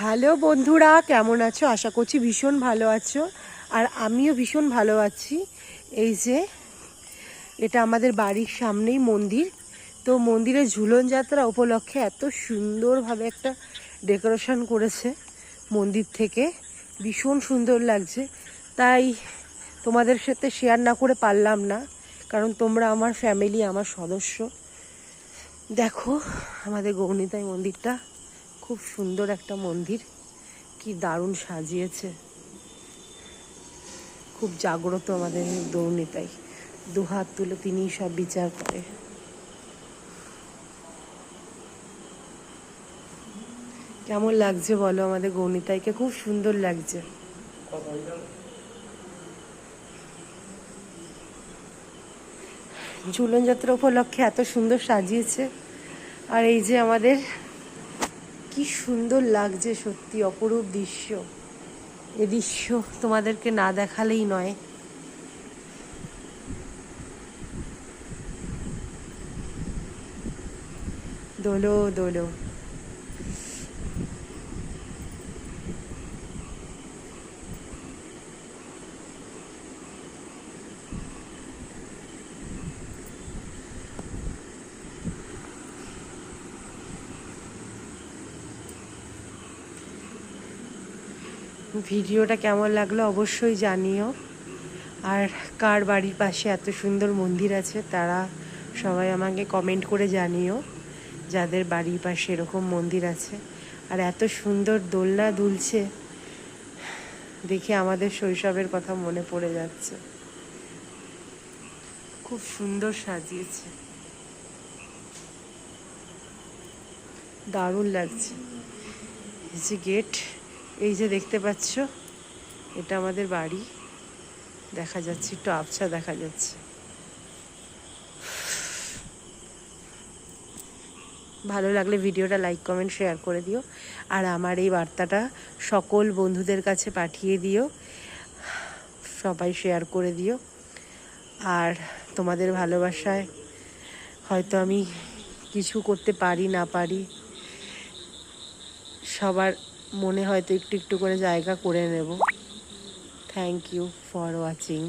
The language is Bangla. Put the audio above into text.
হ্যালো বন্ধুরা, কেমন আছো? আশা করছি ভীষণ ভালো আছো। আর আমিও ভীষণ ভালো আছি। এই যে এটা আমাদের বাড়ির সামনেই মন্দির। তো মন্দিরের ঝুলন যাত্রা উপলক্ষে এত সুন্দরভাবে একটা ডেকোরেশন করেছে মন্দির থেকে, ভীষণ সুন্দর লাগছে। তাই তোমাদের সাথে শেয়ার না করে পারলাম না, কারণ তোমরা আমার ফ্যামিলি, আমার সদস্য। দেখো আমাদের গৌরনিতাই মন্দিরটা, খুব সুন্দর একটা মন্দির, কি দারুণ সাজিয়েছে। খুব জাগ্রত আমাদের গৌরনিতাই, দুহাত তুলে তিনিই সব বিচার করে। কেমন লাগছে বলো আমাদের গৌরনিতাইকে? খুব সুন্দর লাগছে। ঝুলন যাত্রা উপলক্ষে এত সুন্দর সাজিয়েছে। আর এই যে আমাদের, কি সুন্দর লাগছে, সত্যি অপরূপ দৃশ্য। এ দৃশ্য তোমাদেরকে না দেখালেই নয়। দোলো দোলো। ভিডিওটা কেমন লাগলো অবশ্যই জানিও। আর কার বাড়ির পাশে এত সুন্দর মন্দির আছে তারা সবাই আমাকে কমেন্ট করে জানিও, যাদের বাড়ির পাশে এরকম মন্দির আছে। আর এত সুন্দর দোলনা দুলছে দেখে আমাদের শৈশবের কথা মনে পড়ে যাচ্ছে। খুব সুন্দর সাজিয়েছে, দারুণ লাগছে। এই যে গেট, এই যে দেখতে পাচ্ছ, এটা আমাদের বাড়ি। দেখা যাচ্ছে, একটু আবছা দেখা যাচ্ছে। ভালো লাগলে ভিডিওটা লাইক কমেন্ট শেয়ার করে দিও। আর আমার এই বার্তাটা সকল বন্ধুদের কাছে পাঠিয়ে দিও, সবাই শেয়ার করে দিও। আর তোমাদের ভালোবাসায় হয়তো আমি কিছু করতে পারি না পারি, সবার মনে হয়তো একটু একটু করে জায়গা করে নেব। Thank you for watching.